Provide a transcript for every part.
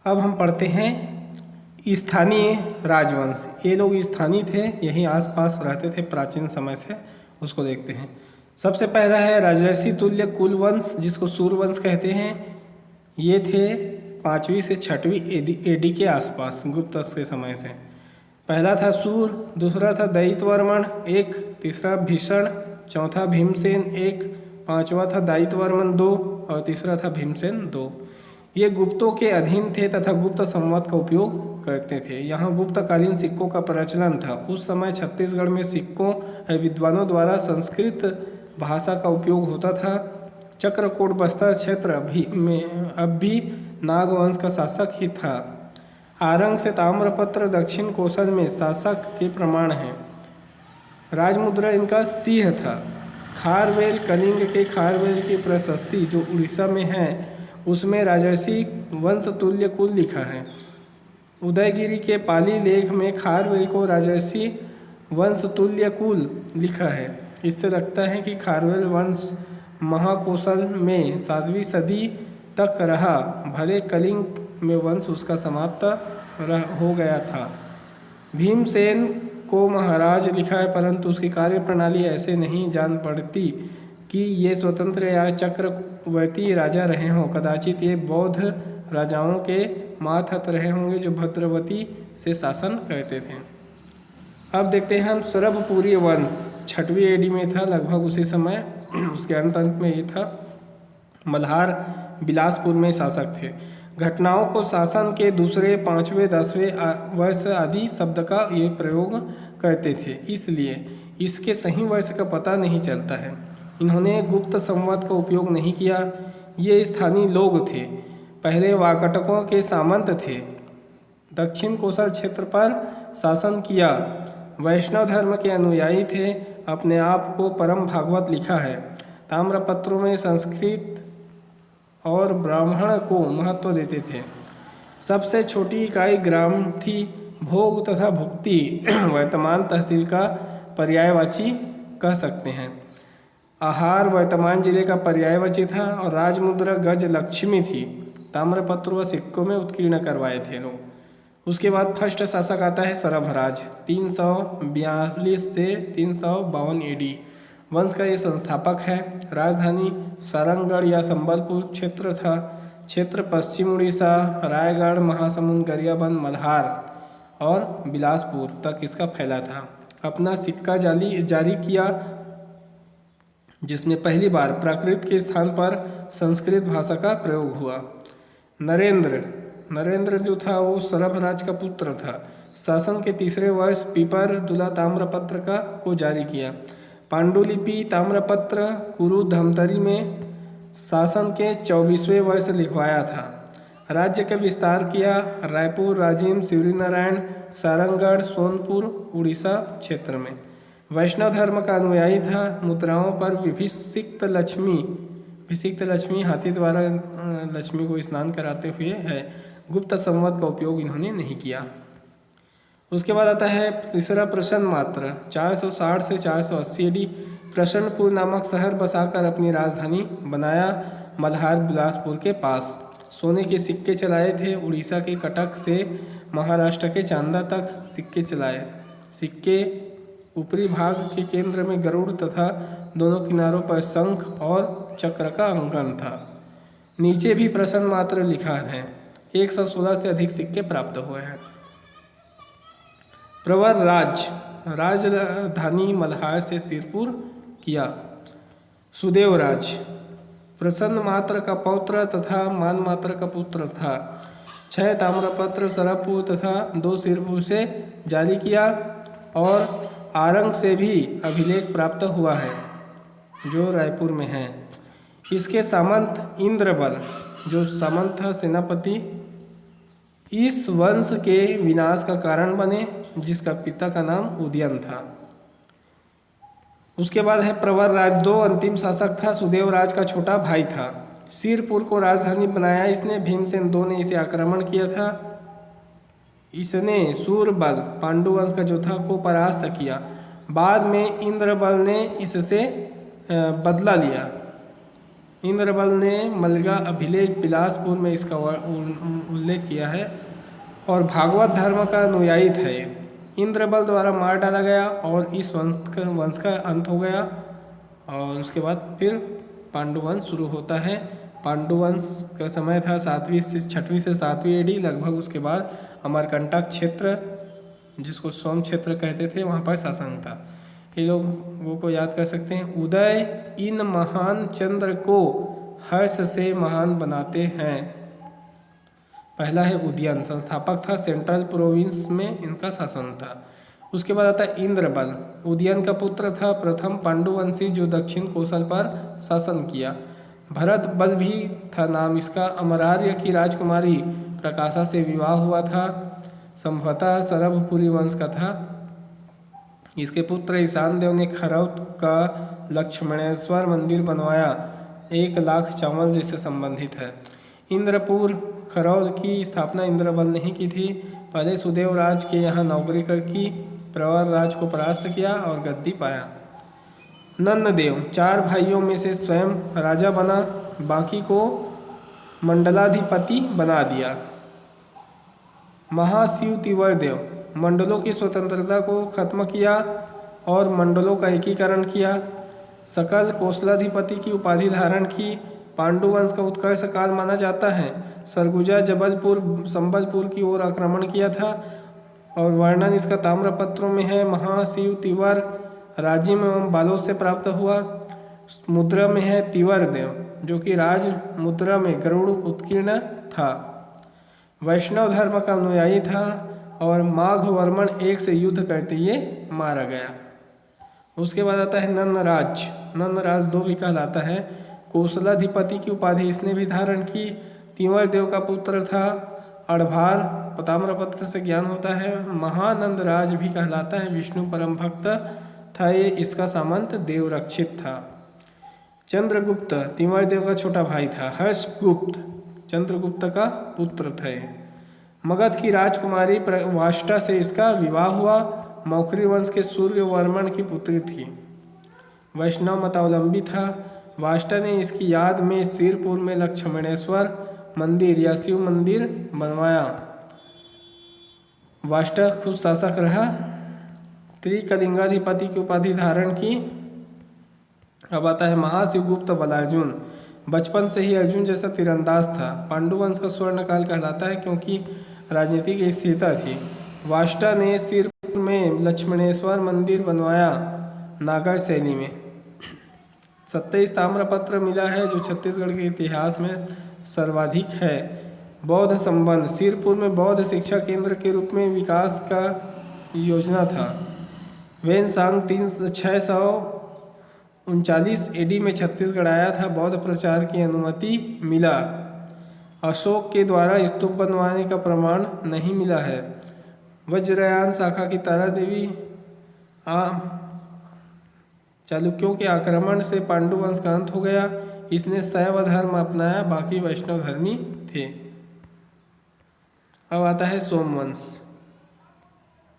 अब हम पढ़ते हैं स्थानीय राजवंश। ये लोग स्थानीय थे, यहीं आसपास रहते थे प्राचीन समय से, उसको देखते हैं। सबसे पहला है राजर्षि तुल्य कुलवंश, जिसको सूर्यवंश कहते हैं। ये थे 5वीं से 6वीं एडी के आसपास, गुप्त के समय से। पहला था सूर, दूसरा था दैत्यवर्मन एक, तीसरा भीषण, चौथा भीमसेन एक, पांचवा था दैत्यवर्मन दो और तीसरा था भीमसेन दो। ये गुप्तों के अधीन थे तथा गुप्त संवत का उपयोग करते थे। यहाँ गुप्तकालीन सिक्कों का प्रचलन था। उस समय छत्तीसगढ़ में सिक्कों विद्वानों द्वारा संस्कृत भाषा का उपयोग होता था। चक्रकोट बस्तर क्षेत्र अब भी नागवंश का शासक ही था। आरंग से ताम्रपत्र दक्षिण कोसल में शासक के प्रमाण हैं। राजमुद्रा इनका सिंह था। खारवेल, कलिंग के खारवेल की प्रशस्ति जो उड़ीसा में है, उसमें राजर्षि वंश तुल्य कुल लिखा है। उदयगिरी के पाली लेख में खारवेल को राजर्षि वंश तुल्य कुल लिखा है। इससे लगता है कि खारवेल वंश महाकोशल में 7वीं सदी तक रहा, भले कलिंग में वंश उसका समाप्त हो गया था। भीमसेन को महाराज लिखा है, परंतु उसकी कार्यप्रणाली ऐसे नहीं जान पड़ती कि ये स्वतंत्र या चक्रवर्ती राजा रहे हों। कदाचित ये बौद्ध राजाओं के मातहत रहे होंगे जो भद्रवती से शासन करते थे। अब देखते हैं हम सरभपुरी वंश, 6वीं एडी में था, लगभग उसी समय, उसके अंत में ये था। मल्हार बिलासपुर में शासक थे। घटनाओं को शासन के दूसरे, 5वें, 10वें वर्ष आदि शब्द का ये प्रयोग करते थे, इसलिए इसके सही वर्ष का पता नहीं चलता है। इन्होंने गुप्त संवत का उपयोग नहीं किया। ये स्थानीय लोग थे, पहले वाकटकों के सामंत थे। दक्षिण कोसल क्षेत्र पर शासन किया। वैष्णव धर्म के अनुयायी थे। अपने आप को परम भागवत लिखा है। ताम्रपत्रों में संस्कृत और ब्राह्मण को महत्व देते थे। सबसे छोटी इकाई ग्राम थी। भोग तथा भुक्ति वर्तमान तहसील का पर्यायवाची कह सकते हैं। आहार वर्तमान जिले का पर्यायवाची था और राजमुद्रा गज लक्ष्मी थी। ताम्रपत्र व सिक्कों में उत्कीर्ण करवाए थे लोग। उसके बाद फर्स्ट शासक आता है सरभराज, 342 से 352 एडी। वंश का ये संस्थापक है। राजधानी सारंगगढ़ या संबलपुर क्षेत्र था। क्षेत्र पश्चिम उड़ीसा, रायगढ़, महासमुंद, गरियाबंद, मल्हार और बिलासपुर तक इसका फैला था। अपना सिक्का जारी किया, जिसमें पहली बार प्राकृत के स्थान पर संस्कृत भाषा का प्रयोग हुआ। नरेंद्र जो था वो सरभराज का पुत्र था। शासन के तीसरे वर्ष पीपर दुला ताम्रपत्र को जारी किया। पांडुलिपि ताम्रपत्र कुरु धमतरी में शासन के 24वें वर्ष लिखवाया था। राज्य का विस्तार किया। रायपुर, राजिम, शिवरीनारायण, सारंगगढ़, सोनपुर उड़ीसा क्षेत्र में। वैष्णव धर्म का अनुयायी था। मुद्राओं पर विभिषिक्त लक्ष्मी हाथी द्वारा लक्ष्मी को स्नान कराते हुए है। गुप्त संवत का उपयोग इन्होंने नहीं किया। उसके बाद आता है तीसरा प्रसन्न मात्र, 460 से 480 एडी। प्रसन्नपुर नामक शहर बसाकर अपनी राजधानी बनाया। मल्हार बिलासपुर के पास सोने के सिक्के चलाए थे। उड़ीसा के कटक से महाराष्ट्र के चांदा तक सिक्के चलाए। सिक्के ऊपरी भाग के केंद्र में गरुड़ तथा दोनों किनारों पर शंख और चक्र का अंकन था। नीचे भी प्रसन्न मात्र लिखा है। 116 से अधिक सिक्के प्राप्त हुए हैं। प्रवर राजधानी मल्हार से सिरपुर किया। सुदेवराज प्रसन्न मात्र का पौत्र तथा मान मात्र का पुत्र था। 6 ताम्रपत्र सरभपुर तथा 2 सिरपुर से जारी किया और आरंग से भी अभिलेख प्राप्त हुआ है, जो रायपुर में है। इसके सामंत इंद्रबल, जो सामंत था सेनापति, इस वंश के विनाश का कारण बने, जिसका पिता का नाम उदयन था। उसके बाद है प्रवर राज 2, अंतिम शासक था। सुदेवराज का छोटा भाई था। सिरपुर को राजधानी बनाया इसने। भीमसेन 2 ने इसे आक्रमण किया था। इसने सूरबल, पांडु वंश का जो था, को परास्त किया। बाद में इंद्रबल ने इससे बदला लिया। इंद्रबल ने मलगा अभिलेख बिलासपुर में इसका उल्लेख किया है और भागवत धर्म का अनुयायी था ये। इंद्रबल द्वारा मार डाला गया और इस वंश का अंत हो गया और उसके बाद फिर पांडुवंश शुरू होता है। पांडुवंश का समय था 7वीं से 6वीं से 7वीं एडी लगभग। उसके बाद अमरकंटक क्षेत्र, जिसको सोम क्षेत्र कहते थे, वहाँ पर शासन था। ये लोगों को याद कर सकते हैं। उदय इन महान चंद्र को हर्ष से महान बनाते हैं। पहला है उदयन, संस्थापक था, सेंट्रल प्रोविंस में इनका शासन था। उसके बाद आता है इंद्रबल, उदयन का पुत्र था, प्रथम पांडुवंशी जो दक्षिण कौशल पर शासन किया। भरत बल भी था नाम इसका, अमरार्य की राजकुमारी प्रकाशा से विवाह हुआ था, संभवतः सरभपुरी वंश का था। इसके पुत्र ईशान देव ने खरौत का लक्ष्मणेश्वर मंदिर बनवाया, 1 लाख चावल जिससे संबंधित है। इंद्रपुर खरौद की स्थापना इंद्रबल ने ही की थी। पहले सुदेव राज के यहाँ नौकरी की, प्रवर राज को परास्त किया और गद्दी पाया। नंददेव 4 भाइयों में से स्वयं राजा बना, बाकी को मंडलाधिपति बना दिया। महाशिव तिवर देव मंडलों की स्वतंत्रता को खत्म किया और मंडलों का एकीकरण किया। सकल कौशलाधिपति की उपाधि धारण की। पांडुवंश का उत्कर्ष काल माना जाता है। सरगुजा जबलपुर संबलपुर की ओर आक्रमण किया था और वर्णन इसका ताम्रपत्रों में है। महाशिव तिवर राजिम एवं बालों से प्राप्त हुआ। मुद्रा में है तिवर देव जो कि राज मुद्रा में गरुड़ उत्कीर्ण था। वैष्णव धर्म का अनुयायी था और माघ वर्मण 1 से युद्ध करते ये मारा गया। उसके बाद आता है नंदराज। नंदराज 2 भी कहलाता है। कौशलाधिपति की उपाधि इसने भी धारण की। तिवर देव का पुत्र था। अड़भार ताम्रपत्र से ज्ञान होता है। महानंद राज भी कहलाता है। विष्णु परम भक्त था ये। इसका सामंत देवरक्षित था। चंद्रगुप्त तिवर देव का छोटा भाई था। हर्षगुप्त चंद्रगुप्त का पुत्र थे। मगध की राजकुमारी वाष्टा से इसका विवाह हुआ। मौखरी वंश के सूर्य वर्मण की पुत्री थी। वैष्णव मतावलंबी था। वाष्टा ने इसकी याद में सिरपुर में लक्ष्मणेश्वर मंदिर या शिव मंदिर बनवाया। वाष्टा खुद शासक रहा। त्रिकलिंगाधिपति की उपाधि धारण की। अब आता है महाशिवगुप्त बलार्जुन। बचपन से ही अर्जुन जैसा तीरंदाज था। पांडुवंश का स्वर्ण काल कहलाता है क्योंकि राजनीतिक स्थिरता थी। वाष्टा ने सिरपुर में लक्ष्मणेश्वर मंदिर बनवाया नागर शैली में। 27 ताम्रपत्र मिला है जो छत्तीसगढ़ के इतिहास में सर्वाधिक है। बौद्ध संबंध सिरपुर में बौद्ध शिक्षा केंद्र के रूप में विकास का योजना था। वेनसांग 639 एडी में छत्तीसगढ़ आया था। बौद्ध प्रचार की अनुमति मिला। अशोक के द्वारा स्तूप बनवाने का प्रमाण नहीं मिला है। वज्रयान शाखा की तारा देवी चालुक्यों के आक्रमण से पांडुवंश का अंत हो गया। इसने शैव धर्म अपनाया, बाकी वैष्णव धर्मी थे। अब आता है सोमवंश।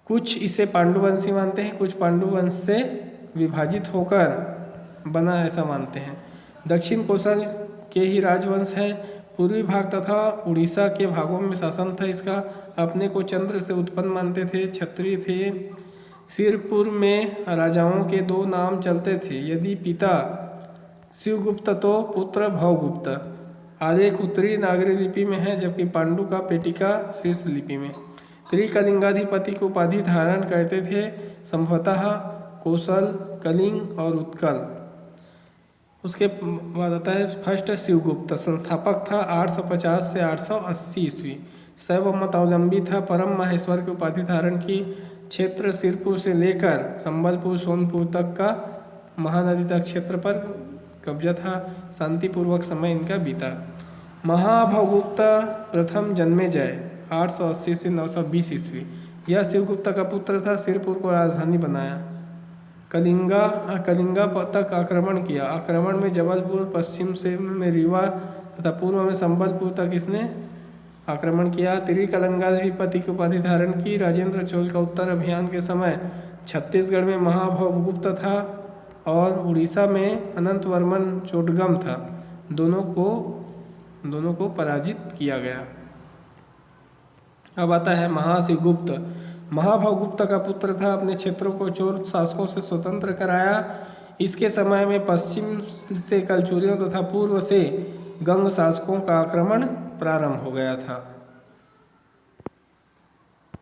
कुछ इसे पांडुवंशी मानते हैं, कुछ पांडुवंश से विभाजित होकर बना ऐसा मानते हैं। दक्षिण कौशल के ही राजवंश है। पूर्वी भाग तथा उड़ीसा के भागों में शासन था इसका। अपने को चंद्र से उत्पन्न मानते थे, क्षत्रिय थे। सिरपुर में राजाओं के 2 नाम चलते थे। यदि पिता शिवगुप्त तो पुत्र भवगुप्त। आलेख उत्तरी नागरी लिपि में है जबकि पांडु का पेटिका शीर्ष लिपि में। त्रिकलिंगाधिपति की उपाधि धारण करते थे, संभवतः कौशल, कलिंग और उत्कल। उसके बाद आता है फर्स्ट शिवगुप्त। संस्थापक था 850 से 880 ईस्वी। शैव मतावलंबी था। परम माहेश्वर की उपाधि धारण की। क्षेत्र सिरपुर से लेकर संबलपुर सोनपुर तक का महानदी तक क्षेत्र पर कब्जा था। शांतिपूर्वक समय इनका बीता। महाभवगुप्त प्रथम जन्मेजय 880 से 920 ईस्वी। यह शिवगुप्त का पुत्र था। सिरपुर को राजधानी बनाया। कलिंगा तक आक्रमण किया। आक्रमण में जबलपुर, पश्चिम से में रीवा तथा पूर्व में संबलपुर तक इसने आक्रमण किया। त्रिकलिंगाधिपति की उपाधि धारण की। राजेंद्र चोल का उत्तर अभियान के समय छत्तीसगढ़ में महाभवगुप्त था और उड़ीसा में अनंत वर्मन चोडगम था। दोनों को पराजित किया गया। अब आता है महाशिवगुप्त। महाभवगुप्त का पुत्र था, अपने क्षेत्रों को चोर शासकों से स्वतंत्र कराया। इसके समय में पश्चिम से कलचुरियों तथा पूर्व से गंग शासकों का आक्रमण प्रारंभ हो गया था।